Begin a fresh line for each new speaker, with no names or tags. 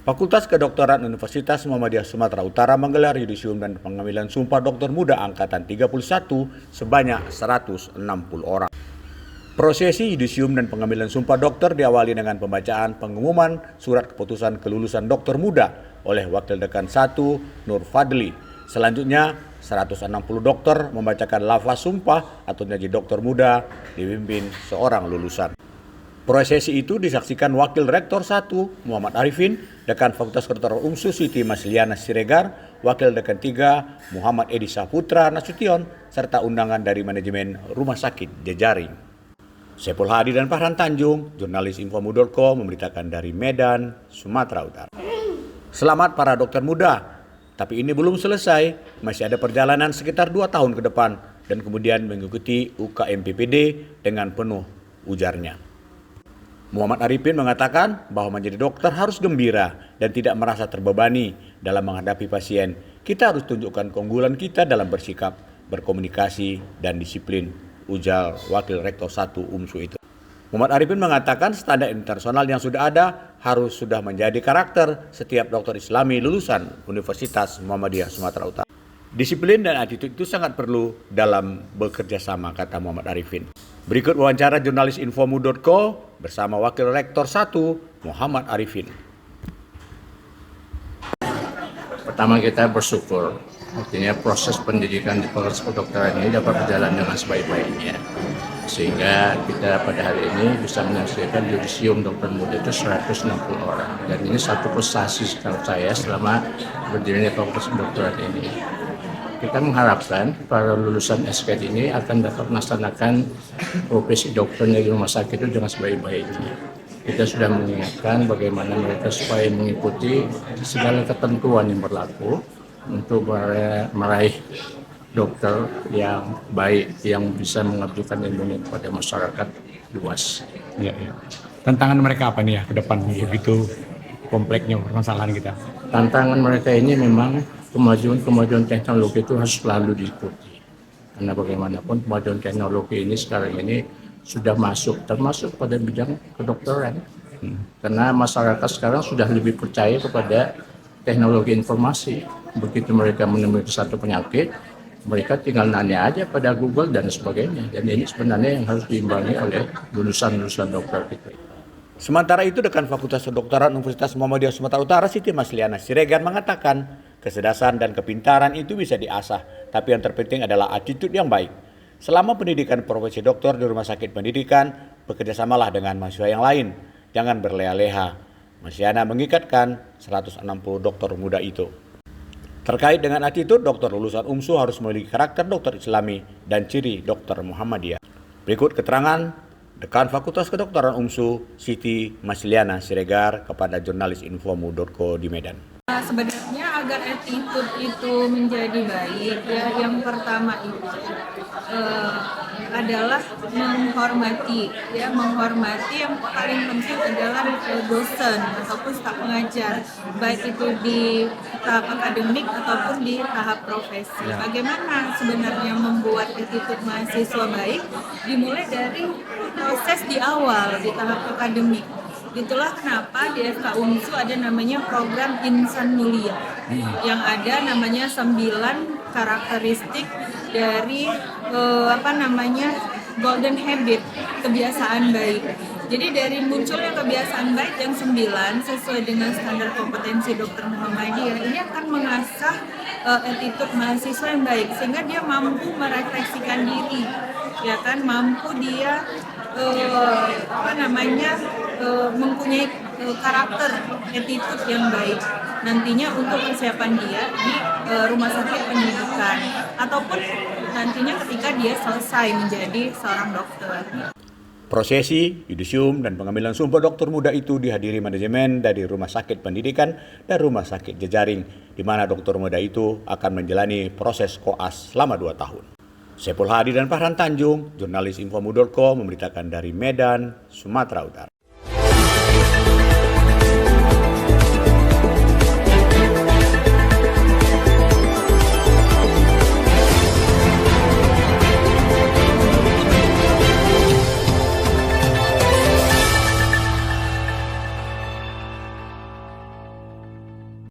Fakultas Kedokteran Universitas Muhammadiyah Sumatera Utara menggelar yudisium dan pengambilan sumpah dokter muda angkatan 31 sebanyak 160 orang. Prosesi yudisium dan pengambilan sumpah dokter diawali dengan pembacaan pengumuman surat keputusan kelulusan dokter muda oleh Wakil Dekan 1 Nur Fadli. Selanjutnya 160 dokter membacakan lafaz sumpah atau janji dokter muda dipimpin seorang lulusan. Prosesi itu disaksikan Wakil Rektor 1 Muhammad Arifin, Dekan Fakultas Kedokteran UMSU Siti Masliana Siregar, Wakil Dekan 3 Muhammad Edi Saputra Nasution, serta undangan dari manajemen Rumah Sakit Jejaring. Saiful Hadi dan Farhan Tanjung, jurnalis Infomu.co memberitakan dari Medan, Sumatera Utara. Selamat para dokter muda, tapi ini belum selesai, masih ada perjalanan sekitar 2 tahun ke depan dan kemudian mengikuti UKM PPD dengan penuh, ujarnya. Muhammad Arifin mengatakan bahwa menjadi dokter harus gembira dan tidak merasa terbebani dalam menghadapi pasien. Kita harus tunjukkan keunggulan kita dalam bersikap, berkomunikasi, dan disiplin, ujar Wakil Rektor 1 UMSU itu. Muhammad Arifin mengatakan standar internasional yang sudah ada harus sudah menjadi karakter setiap dokter Islami lulusan Universitas Muhammadiyah Sumatera Utara. Disiplin dan attitude itu sangat perlu dalam bekerja sama, kata Muhammad Arifin. Berikut wawancara jurnalis Infomu.co bersama Wakil Rektor 1 Muhammad Arifin.
Pertama, kita bersyukur, artinya proses pendidikan di Fakultas Kedokteran ini dapat berjalan dengan sebaik-baiknya. Sehingga kita pada hari ini bisa menyaksikan yudisium dokter muda itu 160 orang. Dan ini satu prestasi setahu saya selama berdirinya Fakultas Kedokteran ini. Kita mengharapkan para lulusan SK ini akan dapat melaksanakan profesi dokternya di rumah sakit itu dengan sebaik-baiknya. Kita sudah mengingatkan bagaimana mereka supaya mengikuti segala ketentuan yang berlaku untuk meraih dokter yang baik, yang bisa mengabdikan ilmunya kepada masyarakat luas.
Ya. Tantangan mereka apa nih ya ke depan begitu kompleksnya permasalahan kita?
Tantangan mereka ini memang kemajuan teknologi itu harus selalu diikuti. Karena bagaimanapun kemajuan teknologi ini sekarang ini sudah masuk, termasuk pada bidang kedokteran. Karena masyarakat sekarang sudah lebih percaya kepada teknologi informasi. Begitu mereka menemui satu penyakit, mereka tinggal nanya aja pada Google dan sebagainya. Dan ini sebenarnya yang harus diimbangi oleh lulusan-lulusan dokter kita.
Sementara itu, Dekan Fakultas Kedokteran Universitas Muhammadiyah Sumatera Utara Siti Masliana Siregar mengatakan kecerdasan dan kepintaran itu bisa diasah, tapi yang terpenting adalah attitude yang baik. Selama pendidikan profesi dokter di rumah sakit pendidikan, bekerjasamalah dengan mahasiswa yang lain, jangan berleha-leha. Masliana mengikatkan 160 dokter muda itu. Terkait dengan attitude, dokter lulusan UMSU harus memiliki karakter dokter Islami dan ciri dokter Muhammadiyah. Berikut keterangan Dekan Fakultas Kedokteran UMSU Siti Masliana Siregar kepada jurnalis Infomu.co di Medan.
Sebenarnya agar attitude itu menjadi baik, ya yang pertama itu adalah menghormati yang paling penting adalah dosen ataupun staf pengajar, baik itu di tahap akademik ataupun di tahap profesi. Bagaimana sebenarnya membuat attitude mahasiswa baik? Dimulai dari proses di awal di tahap akademik. Itulah kenapa di FK UMSU ada namanya program Insan Mulia yang ada namanya 9 karakteristik dari golden habit, kebiasaan baik. Jadi dari munculnya kebiasaan baik yang 9 sesuai dengan standar kompetensi Dr. Muhammadiyah, ini akan mengasah attitude mahasiswa yang baik sehingga dia mampu merefleksikan diri, ya kan, mampu dia mempunyai karakter attitude yang baik nantinya untuk persiapan dia di rumah sakit pendidikan ataupun nantinya ketika dia selesai menjadi seorang dokter.
Prosesi, yudisium, dan pengambilan sumpah dokter muda itu dihadiri manajemen dari Rumah Sakit Pendidikan dan Rumah Sakit Jejaring, di mana dokter muda itu akan menjalani proses koas selama 2 tahun. Saiful Hadi dan Farhan Tanjung, jurnalis Infomu.co memberitakan dari Medan, Sumatera Utara.